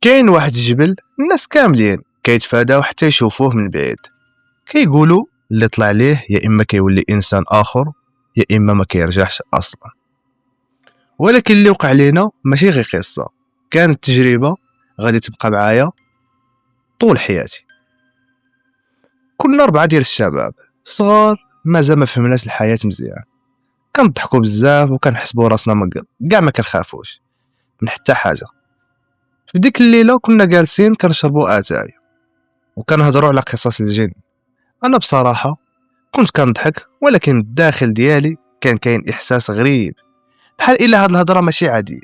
كاين واحد الجبل الناس كاملين كيتفاداو حتى يشوفوه من بعيد، كيقولوا اللي طلع ليه يا اما كيولي انسان اخر يا اما ما كيرجعش اصلا. ولكن اللي وقع لينا ماشي غير قصه، كانت تجربه غادي تبقى معايا طول حياتي. كنا 4 ديال الشباب صغار مازال ما فهمناش الحياه مزيان، كنضحكوا بزاف وكنحسبوا راسنا كاع ما كنخافوش من حتى حاجه. في ديك الليله كنا جالسين كنشربوا اتاي وكنهضروا على قصص الجن. انا بصراحه كنت كنضحك، ولكن الداخل ديالي كان كاين احساس غريب، بحال الا هاد الهضره ماشي عاديه.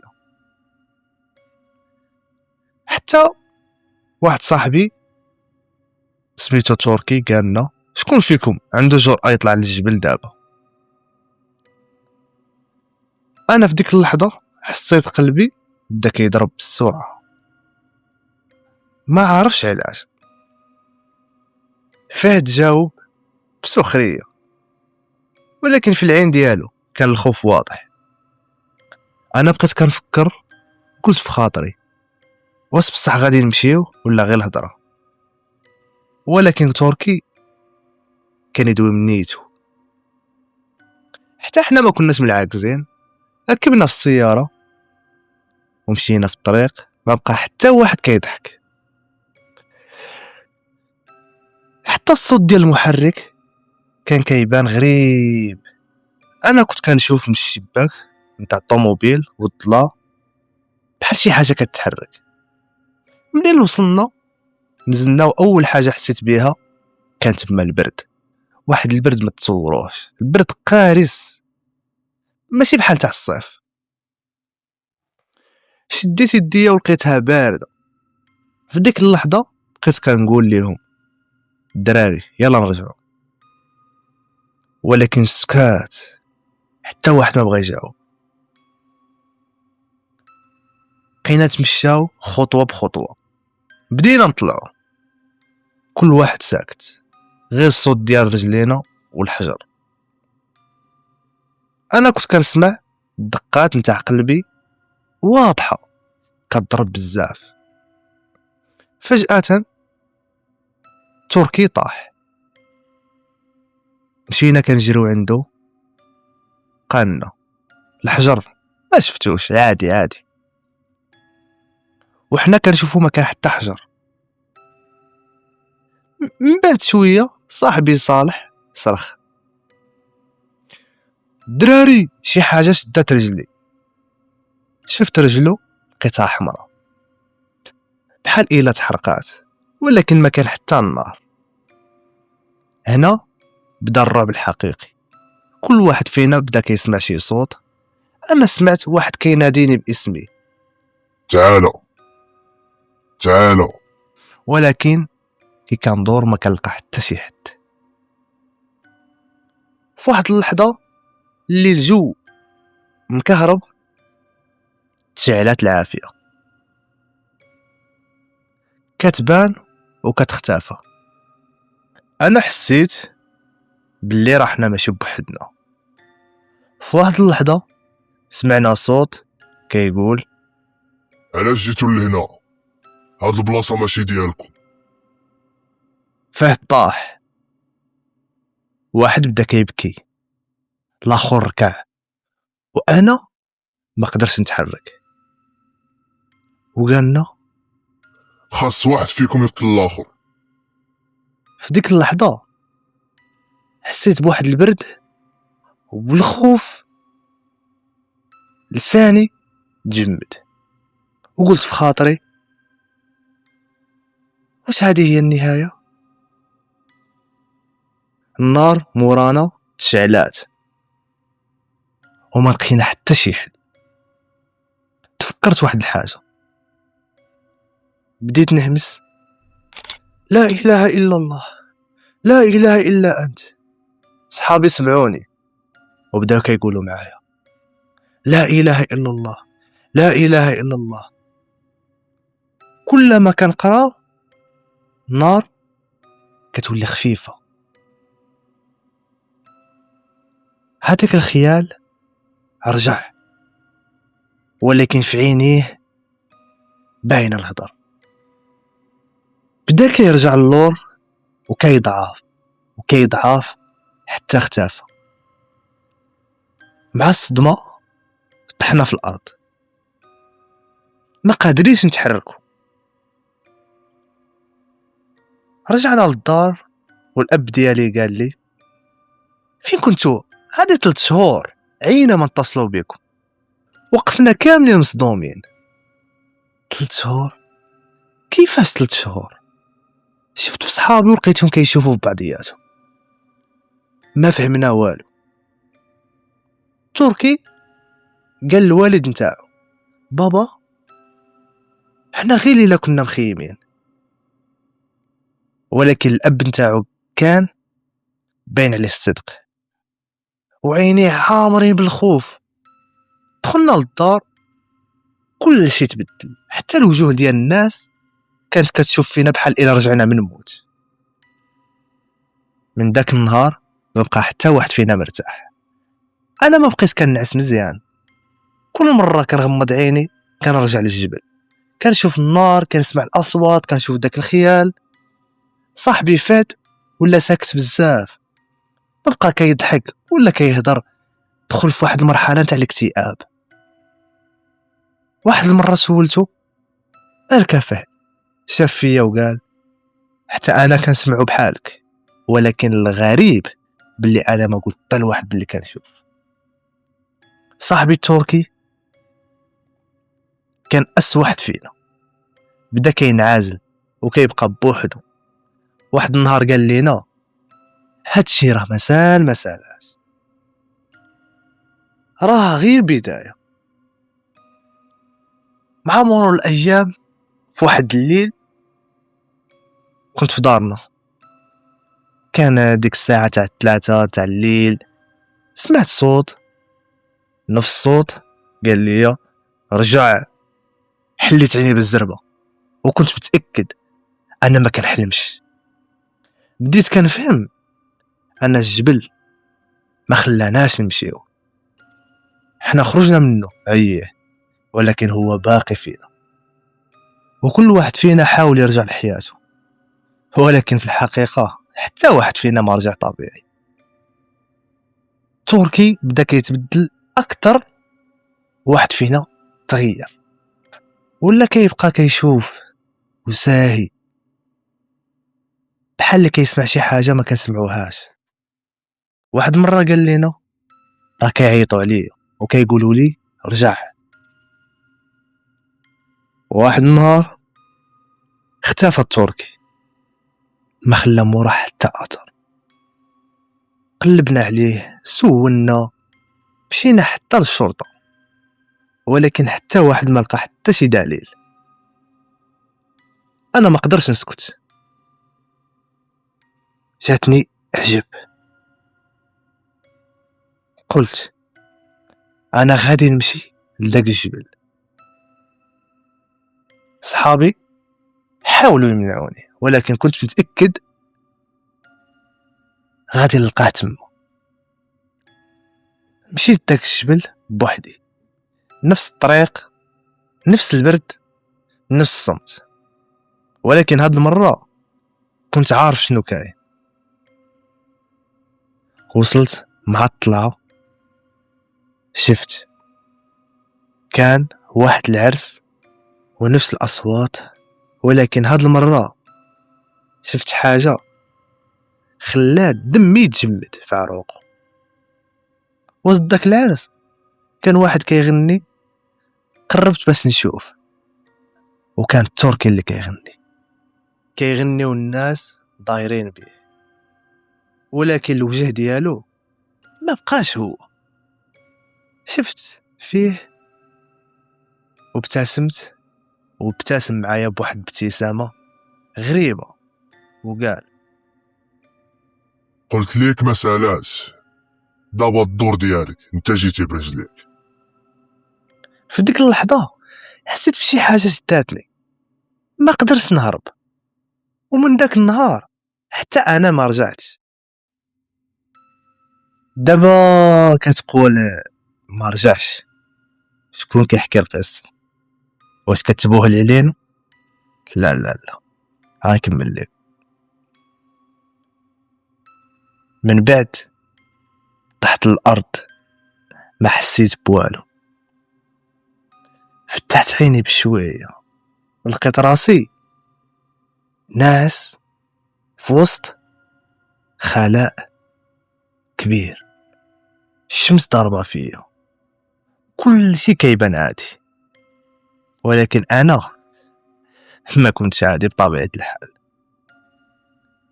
حتى واحد صاحبي سميتو توركي قالنا شكون فيكم عنده جرأة يطلع للجبل دابا. انا في ديك اللحظه حسيت قلبي بدا كيضرب بسرعه، ما عارفش علاش. فهد جاوب بسخريه، ولكن في العين ديالو كان الخوف واضح. انا بقيت كنفكر، قلت في خاطري واش بصح غادي نمشيو ولا غير الهضره. ولكن توركي كان يدوي من نيتو. حتى حنا ما كناش ملعاكزين، ركبنا في السياره ومشينا في الطريق، ما بقى حتى واحد كيضحك، حتى الصوت ديال المحرك كان كيبان غريب. انا كنت كنشوف من الشباك نتاع الطوموبيل والضلا بحال شي حاجه كتتحرك. منين وصلنا نزلنا، واول حاجه حسيت بها كانت بما البرد، واحد البرد ما تصوروش، البرد قارس ماشي بحال تاع الصيف. شديت يديا ولقيتها بارده. في ديك اللحظه بقيت كنقول ليهم الدراري يلا نرجعوا، ولكن سكات، حتى واحد ما بغى يجاوب. بقينا نتمشاو خطوه بخطوه، بدينا نطلعوا كل واحد ساكت، غير الصوت ديال رجلينا والحجر. انا كنت كنسمع الدقات نتاع قلبي واضحه كتضرب بزاف. فجاه تركي طاح، مشينا كنجريو عنده، قالنا الحجر ما شفتوش، عادي عادي. وحنا كنشوفو ما كان حتى حجر. من بعد شويه صاحبي صالح صرخ دراري شي حاجه شدات رجلي. شفت رجلو لقيتها حمراء بحال الا تحرقات، ولكن ما كان حتى النار. هنا بدا الرعب الحقيقي، كل واحد فينا بدا كيسمع شي صوت. انا سمعت واحد كيناديني باسمي تعالوا تعالوا، ولكن كي كندور ما كنلقى حتى شي حد. في واحد اللحظه اللي الجو مكهرب تشعلات العافيه كتبان وكتختفى. انا حسيت باللي راه حنا ماشي بوحدنا. في واحد اللحظه سمعنا صوت كيقول علاش جيتو لهنا؟ هاد البلاصه ماشي ديالكم. فهد طاح، واحد بدا كيبكي، الاخر ركع، وانا ما قدرتش نتحرك. وقالنا خاص واحد فيكم يقتل الاخر. في ديك اللحظه حسيت بواحد البرد والخوف، لساني تجمد، وقلت في خاطري واش هذه هي النهايه؟ النار مورانا تشعلات وما لقينا حتى شي حد. تفكرت واحد الحاجه، بديت نهمس لا اله الا الله، لا اله الا انت. صحابي سمعوني وبداو كيقولوا معايا لا اله الا الله، لا اله الا الله. كلما كنقراو النار كتولي خفيفه. هذاك الخيال رجع، ولكن في عينيه باين الغدر. بدا كيرجع اللور وكيضعف حتى اختفى. مع الصدمه طحنا في الارض، ما قادرينش نتحركوا. رجعنا للدار والاب ديالي قال لي فين كنتو هادي 3 شهور، عينا ما نتصلوا بكم. وقفنا كاملين مصدومين. 3 شهور؟ كيفاش 3 شهور؟ شفت في صحابي ولقيتهم كيشوفوا في بعضياتهم، ما فهمنا والو. تركي قال الوالد نتاعو بابا حنا غير ليلة كنا مخيمين، ولكن الاب نتاعو كان باين عليه الصدق وعينيه عامرين بالخوف. دخلنا للدار كل شيء تبدل، حتى الوجوه ديال الناس كانت كتشوف فينا بحال إلا رجعنا من الموت. من داك النهار ما بقى حتى واحد فينا مرتاح. انا ما بقيت كنعس مزيان، كل مره كنغمض عيني كنرجع للجبل، كنشوف النار، كنسمع الاصوات، كنشوف داك الخيال. صاحبي فات ولا ساكت بزاف، ما بقى كيضحك ولا كيهضر، دخل في واحد المرحله تاع الاكتئاب. واحد المره سولته مالك فهد، شاف فيا وقال حتى انا كنسمعو بحالك، ولكن الغريب باللي انا ما قلت حتى لواحد باللي كنشوف. صاحبي التركي كان واحد فينا، بدا كينعزل وكيبقى بوحدو. واحد النهار قال لينا هادشي راه مسال مسالاس، راه غير بدايه. مع مرور الايام في واحد الليل كنت في دارنا، كان ديك الساعه تاع 3 تاع الليل، سمعت صوت، نفس الصوت قال لي رجع. حليت عيني بالزربه وكنت متاكد انا ما كنحلمش. بديت كنفهم ان الجبل ما خلاناش نمشيو، حنا خرجنا منه ولكن هو باقي فينا، وكل واحد فينا حاول يرجع لحياته، ولكن في الحقيقه حتى واحد فينا ما رجع طبيعي. تركي بدا كيتبدل اكثر، واحد فينا تغير ولا كيبقى كيشوف وساهي، بحال اللي كيسمع شي حاجه ما كنسمعوهاش. واحد مره قال لنا راه كيعيطوا عليا وكيقولوا لي رجع. واحد النهار اختفى التركي، ما خلى موراه حتى اثر. قلبنا عليه، سولنا، مشينا حتى للشرطه، ولكن حتى واحد ما لقى حتى شي دليل. انا ما قدرتش نسكت، جاتني عجب. قلت انا غادي نمشي لذاك الجبل. صحابي حاولوا يمنعوني، ولكن كنت متاكد غادي نلقاه تما. مشيت داك الجبل بوحدي، نفس الطريق، نفس البرد، نفس الصمت، ولكن هاد المره كنت عارف شنو كاين. وصلت مع الطلعه، شفت كان واحد العرس ونفس الاصوات، ولكن هاد المره شفت حاجه خلات دمي يتجمد في عروقه. وسط داك العرس كان واحد كيغني، قربت باش نشوف، وكان التركي اللي كيغني والناس دايرين به، ولكن الوجه ديالو ما بقاش هو. شفت فيه وابتسم معايا بواحد ابتسامه غريبه وقال قلت ليك ما سالاش، دابا الدور ديالك، انت جيتي برجليك. في ديك اللحظه حسيت بشي حاجه شداتني، ما قدرت نهرب، ومن داك النهار حتى انا ما رجعتش. دابا كتقول ما رجعش، شكون كيحكي القصه؟ واش كتبوه العلين؟ لا لا لا، غنكمل لك. من بعد تحت الارض ما حسيت بوالو، فتحت عيني بشويه ولقيت راسي ناعس في وسط خلاء كبير. الشمس ضاربه فيا، كل شيء كيبان عادي، ولكن انا ما كنتش عادي بطبيعه الحال.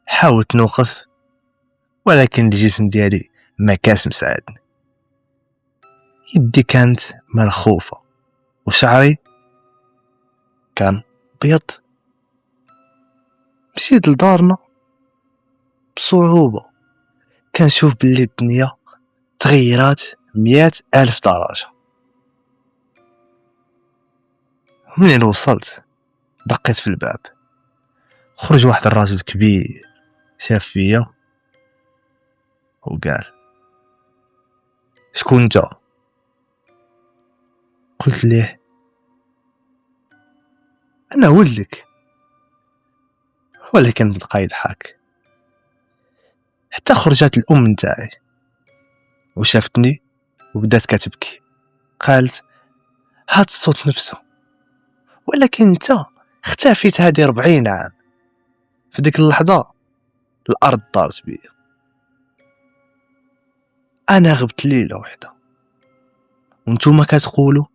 حاولت نوقف ولكن الجسم ديالي ما كانش مساعدني. يدي كانت ملخوفه وشعري كان بيض. مشيت لدارنا بصعوبه، كنشوف بلي الدنيا تغيرات 100,000 درجه. منين وصلت دقيت في الباب، خرج واحد الراجل كبير شاف فيا وقال: شكون انت؟ قلت ليه: انا ولدك. ولكن بقى يضحك حتى خرجت الام نتاعي وشافتني وبدات كتبكي. قالت: هاد الصوت نفسه، ولكن انت اختفيت هذه 40 عام. في ديك اللحظه الارض طارت بيا. انا غبت ليله وحده وانتوما كتقولوا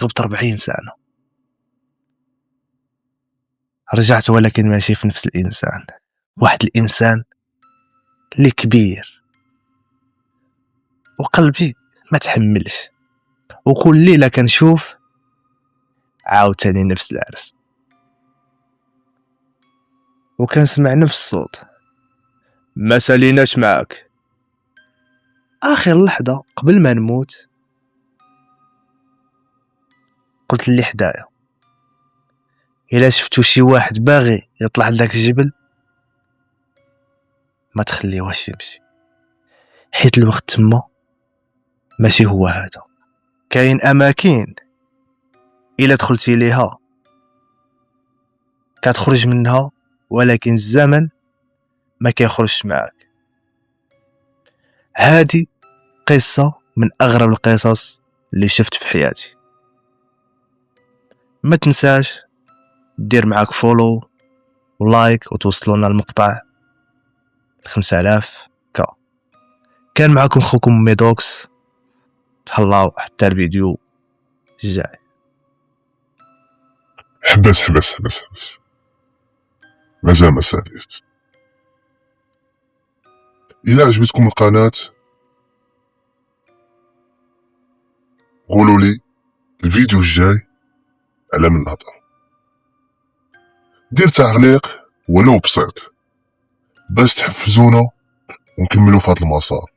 غبت 40 سنه. رجعت ولكن ماشي في نفس الانسان، واحد الانسان اللي كبير، وقلبي ما تحملش. وكل ليله كنشوف عاوتاني نفس العرس، وكنسمع نفس الصوت: ما ساليناش معاك. اخر لحظه قبل ما نموت قلت اللي حدايا: الا شفتو شي واحد باغي يطلع لذاك الجبل ما تخليوهش يمشي، حيت الوقت تما ماشي هو هذا. كاين اماكن الا دخلتي ليها كتخرج منها، ولكن الزمن ما كيخرجش معك. هذه قصه من اغرب القصص اللي شفت في حياتي. ما تنساش دير معاك فولو ولايك وتوصلونا المقطع 5000 كا. كان معكم خوكم ميدوكس، تهلاو حتى الفيديو الجاي. حبس مازال ما ساليت. إلا عجبتكم القناة قولوا لي الفيديو الجاي على من نهضر. دير تعليق ولو بسيط باش تحفزونا ونكملوا في هذا المسار.